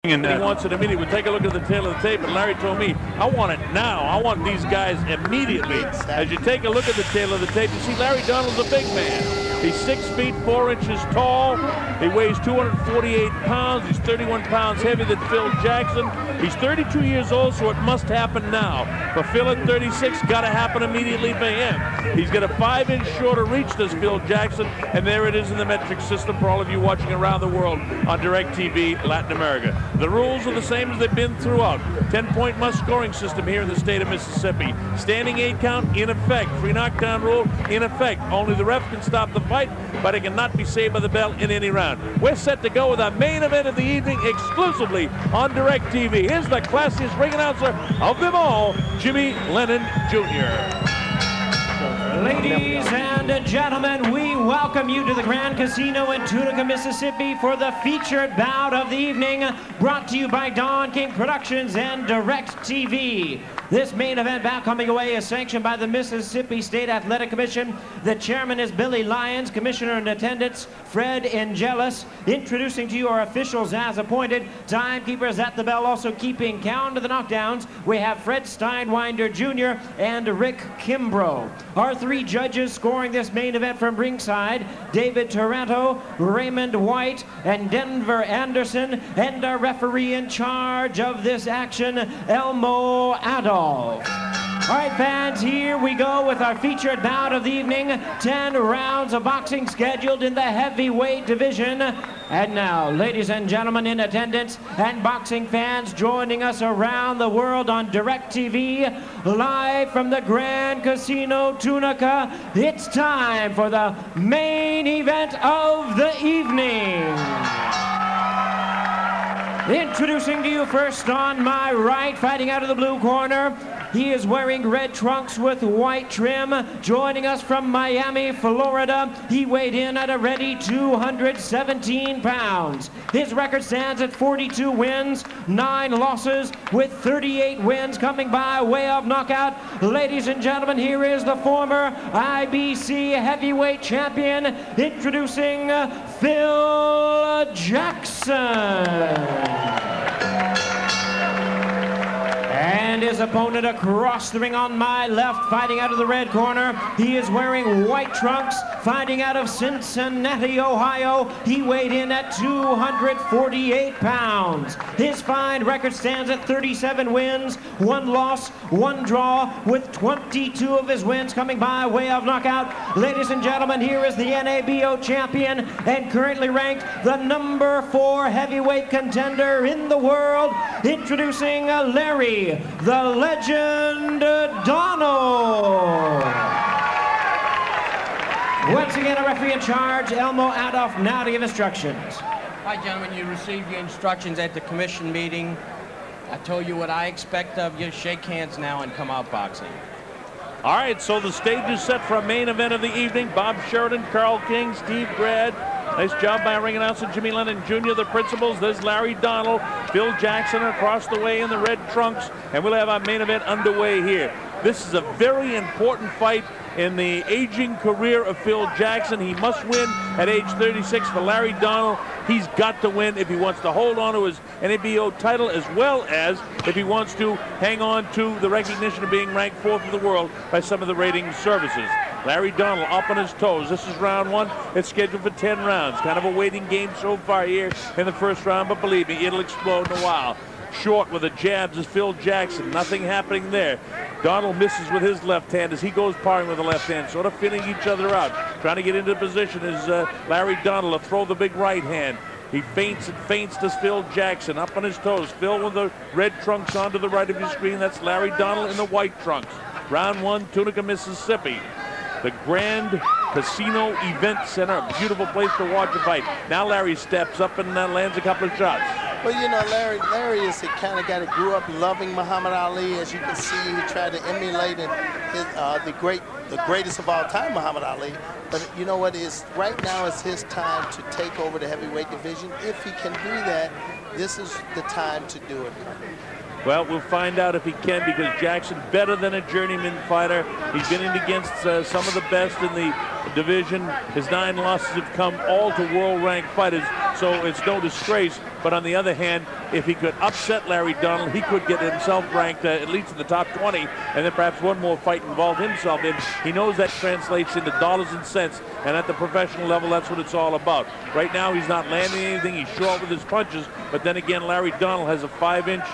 And he wants it immediately. We'll take a look at the tail of the tape, and Larry told me, I want it now. I want these guys immediately. As you take a look at the tail of the tape, you see Larry Donald's a big man. He's 6 feet 4 inches tall. He weighs 248 pounds. He's 31 pounds heavier than Phil Jackson. He's 32 years old, so it must happen now. For Phil at 36, got to happen immediately for him. He's got a 5-inch shorter reach than Phil Jackson, and there it is in the metric system for all of you watching around the world on DirecTV Latin America. The rules are the same as they've been throughout. 10-point must scoring system here in the state of Mississippi. Standing 8 count in effect. Free knockdown rule in effect. Only the ref can stop the fight, but it cannot be saved by the bell in any round. We're set to go with our main event of the evening exclusively on DirecTV. Here's the classiest ring announcer of them all, Jimmy Lennon Jr. Ladies and gentlemen, we welcome you to the Grand Casino in Tunica, Mississippi for the featured bout of the evening, brought to you by Don King Productions and DirecTV. This main event bout coming away is sanctioned by the Mississippi State Athletic Commission. The chairman is Billy Lyons, commissioner in attendance Fred Angelis. Introducing to you our officials as appointed, timekeepers at the bell, also keeping count of the knockdowns. We have Fred Steinwinder Jr. and Rick Kimbrough. Our 3 judges scoring this main event from ringside, David Taranto, Raymond White, and Denver Anderson, and our referee in charge of this action, Elmo Adolf. All right, fans, here we go with our featured bout of the evening. 10 rounds of boxing scheduled in the heavyweight division. And now, ladies and gentlemen in attendance and boxing fans joining us around the world on DirecTV, live from the Grand Casino Tunica, it's time for the main event of the evening. Introducing to you first on my right, fighting out of the blue corner, he is wearing red trunks with white trim. Joining us from Miami, Florida, he weighed in at a ready 217 pounds. His record stands at 42 wins, 9 losses, with 38 wins coming by way of knockout. Ladies and gentlemen, here is the former IBC heavyweight champion, introducing Phil Jackson. And his opponent across the ring on my left, fighting out of the red corner, he is wearing white trunks, fighting out of Cincinnati, Ohio. He weighed in at 248 pounds. His fine record stands at 37 wins, 1 loss, 1 draw, with 22 of his wins coming by way of knockout. Ladies and gentlemen, here is the NABO champion and currently ranked the number 4 heavyweight contender in the world, introducing Larry the Legend Donald. Once again, a referee in charge, Elmo Adolf, now to give instructions. Hi, gentlemen. You received your instructions at the commission meeting. I told you what I expect of you. Shake hands now and come out boxing. All right, so the stage is set for a main event of the evening. Bob Sheridan, Carl King, Steve Grad. Nice job by ring announcer Jimmy Lennon Jr. The principals, there's Larry Donald, Phil Jackson across the way in the red trunks, and we'll have our main event underway here. This is a very important fight in the aging career of Phil Jackson. He must win at age 36 for Larry Donald. He's got to win if he wants to hold on to his NABO title, as well as if he wants to hang on to the recognition of being ranked 4th in the world by some of the rating services. Larry Donald up on his toes. This is round 1. It's scheduled for 10 rounds. Kind of a waiting game so far here in the first round, but believe me, it'll explode in a while. Short with the jabs is Phil Jackson. Nothing happening there. Donald misses with his left hand as he goes parring with the left hand, sort of feeling each other out. Trying to get into position is Larry Donald to throw the big right hand. He feints and feints to Phil Jackson up on his toes. Phil with the red trunks onto the right of your screen. That's Larry Donald in the white trunks. Round 1, Tunica, Mississippi. The Grand Casino Event Center, a beautiful place to watch a fight. Now Larry steps up and lands a couple of shots. Well, you know, Larry is the kind of guy that grew up loving Muhammad Ali. As you can see, he tried to emulate the greatest of all time, Muhammad Ali. But you know what? Right now is his time to take over the heavyweight division. If he can do that, this is the time to do it. Well, we'll find out if he can, because Jackson, better than a journeyman fighter. He's been in against some of the best in the division. His 9 losses have come all to world-ranked fighters, so it's no disgrace. But But on the other hand, if he could upset Larry Donald, he could get himself ranked at least in the top 20, and then perhaps one more fight involve himself in. He knows that translates into dollars and cents, and at the professional level, that's what it's all about. Right now, he's not landing anything. He's short with his punches, but then again, Larry Donald has a 5-inch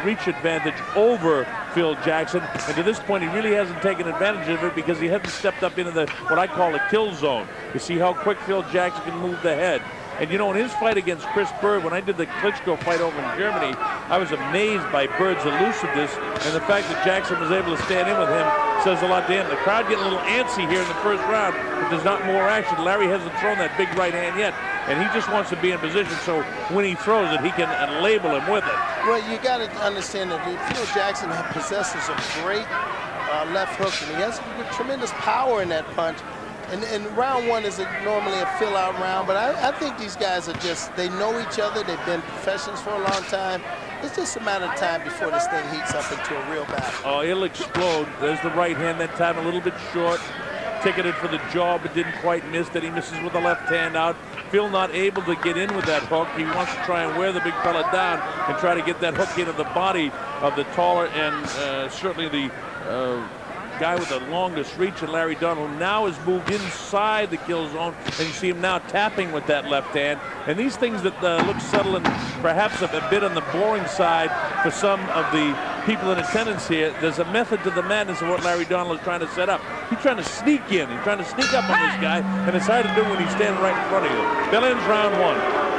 reach advantage over Phil Jackson, and to this point, he really hasn't taken advantage of it because he hasn't stepped up into the what I call a kill zone. You see how quick Phil Jackson can move the head. And you know, in his fight against Chris Bird, when I did the Klitschko fight over in Germany, I was amazed by Bird's elusiveness, and the fact that Jackson was able to stand in with him says a lot to him. The crowd getting a little antsy here in the first round, but there's not more action. Larry hasn't thrown that big right hand yet, and he just wants to be in position so when he throws it, he can label him with it. Well, you got to understand that Phil Jackson possesses a great left hook, and he has tremendous power in that punch. And round one is normally a fill-out round, but I think these guys are just, they know each other. They've been professionals for a long time. It's just a matter of time before this thing heats up into a real battle. Oh, it'll explode. There's the right hand that time, a little bit short. Ticketed for the jaw, but didn't quite miss. Then he misses with the left hand out. Phil not able to get in with that hook. He wants to try and wear the big fella down and try to get that hook into the body of the taller and certainly the guy with the longest reach, and Larry Donald now has moved inside the kill zone, and you see him now tapping with that left hand. And these things that look subtle and perhaps a bit on the boring side for some of the people in attendance here, there's a method to the madness of what Larry Donald is trying to set up. He's trying to sneak in. He's trying to sneak up on this guy, and it's hard to do when he's standing right in front of you. That ends round one.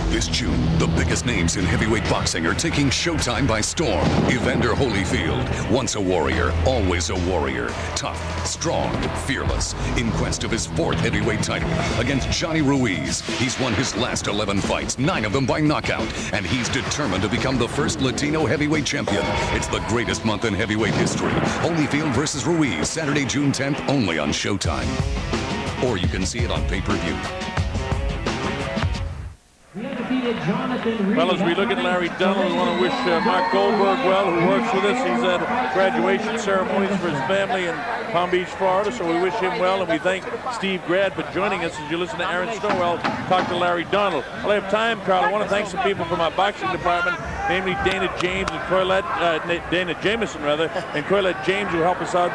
This June, the biggest names in heavyweight boxing are taking Showtime by storm. Evander Holyfield, once a warrior, always a warrior. Tough, strong, fearless. In quest of his 4th heavyweight title against Johnny Ruiz. He's won his last 11 fights, 9 of them by knockout. And he's determined to become the first Latino heavyweight champion. It's the greatest month in heavyweight history. Holyfield versus Ruiz, Saturday, June 10th, only on Showtime. Or you can see it on pay-per-view. Well, as we look at Larry Donald, we want to wish Mark Goldberg well, who works with us. He's at graduation ceremonies for his family in Palm Beach, Florida, so we wish him well, and we thank Steve Grad for joining us as you listen to Aaron Stowell talk to Larry Donald. Well, I have time, Carl. I want to thank some people from our boxing department, namely Dana James and Dana Jameson, rather, and Coylette James, who help us out.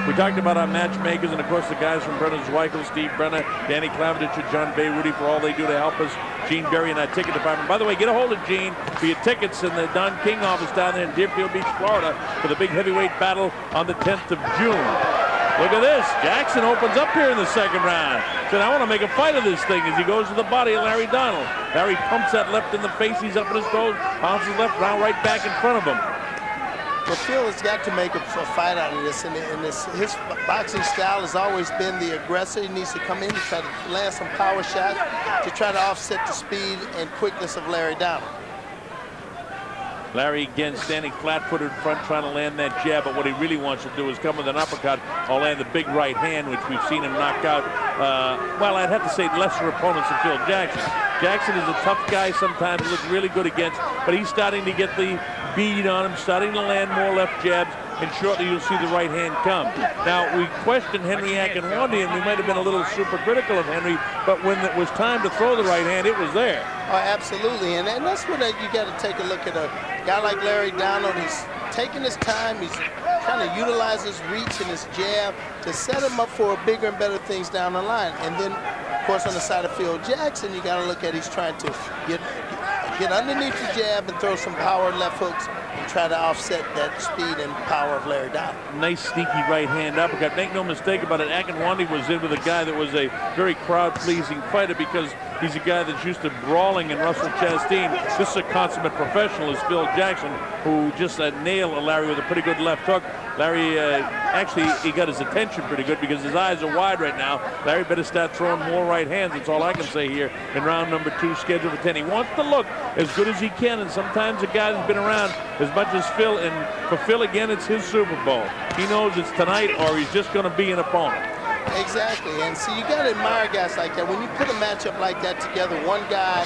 We talked about our matchmakers, and of course the guys from Brenner's Weichel, Steve Brenner, Danny Clavendich, and John Bayrudy for all they do to help us. Gene Berry and our ticket department. By the way, get a hold of Gene for your tickets in the Don King office down there in Deerfield Beach, Florida, for the big heavyweight battle on the 10th of June. Look at this. Jackson opens up here in the second round. Said, I want to make a fight of this thing as he goes to the body of Larry Donald. Larry pumps that left in the face. He's up in his toes, pounces left, round right back in front of him. Well, Phil has got to make a fight out of this, and his boxing style has always been the aggressor. He needs to come in and try to land some power shots to try to offset the speed and quickness of Larry Donald. Larry again standing flat-footed in front, trying to land that jab, but what he really wants to do is come with an uppercut or land the big right hand, which we've seen him knock out, well, I'd have to say lesser opponents than Phil Jackson. Jackson is a tough guy sometimes, he looks really good against, but he's starting to get the bead on him, starting to land more left jabs, and shortly you'll see the right hand come. Now, we questioned Henry Akinwande, and we might have been a little super critical of Henry, but when it was time to throw the right hand, it was there. Oh, absolutely, and that's what you got to take a look at. A guy like Larry Donald, he's taking his time, he's trying to utilize his reach and his jab to set him up for bigger and better things down the line. And then, of course, on the side of Phil Jackson, you got to look at he's trying to get underneath the jab and throw some power left hooks and try to offset that speed and power of Larry Donald. Nice sneaky right hand uppercut. Make no mistake about it, Akinwande was in with a guy that was a very crowd-pleasing fighter because he's a guy that's used to brawling in Russell Chastain. This is a consummate professional, is Phil Jackson, who just nailed Larry with a pretty good left hook. Larry, actually, he got his attention pretty good because his eyes are wide right now. Larry better start throwing more right hands. That's all I can say here in round number 2, scheduled for 10. He wants to look as good as he can, and sometimes a guy that's been around as much as Phil, and for Phil, again, it's his Super Bowl. He knows it's tonight or he's just going to be an opponent. Exactly, and see, you got to admire guys like that. When you put a matchup like that together, one guy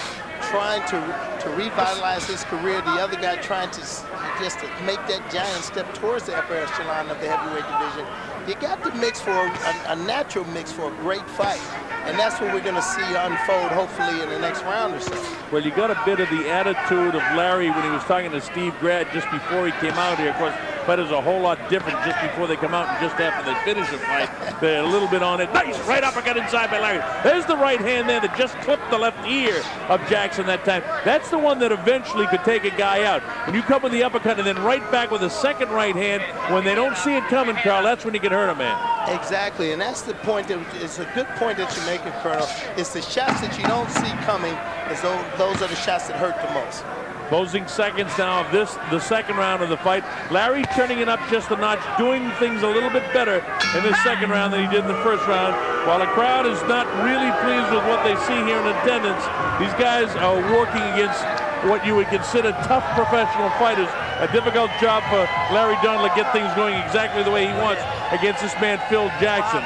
trying to revitalize his career, the other guy trying to just make that giant step towards the upper echelon of the heavyweight division, you got the mix for a natural mix for a great fight. And that's what we're going to see unfold, hopefully, in the next round or so. Well, you got a bit of the attitude of Larry when he was talking to Steve Grad just before he came out here. Of course, fighters a whole lot different just before they come out and just after they finish a fight. They're a little bit on it. Nice right uppercut inside by Larry. There's the right hand there that just clipped the left ear of Jackson that time. That's the one that eventually could take a guy out. When you come with the uppercut and then right back with a second right hand, when they don't see it coming, Carl, that's when you can hurt a man. Exactly, and that's the point. It's a good point that you're making, Colonel. It's the shots that you don't see coming, as though those are the shots that hurt the most. Closing seconds now of the second round of the fight. Larry turning it up just a notch, doing things a little bit better in this second round than he did in the first round. While the crowd is not really pleased with what they see here in attendance, these guys are working against what you would consider tough professional fighters. A difficult job for Larry Donald to get things going exactly the way he wants against this man, Phil Jackson.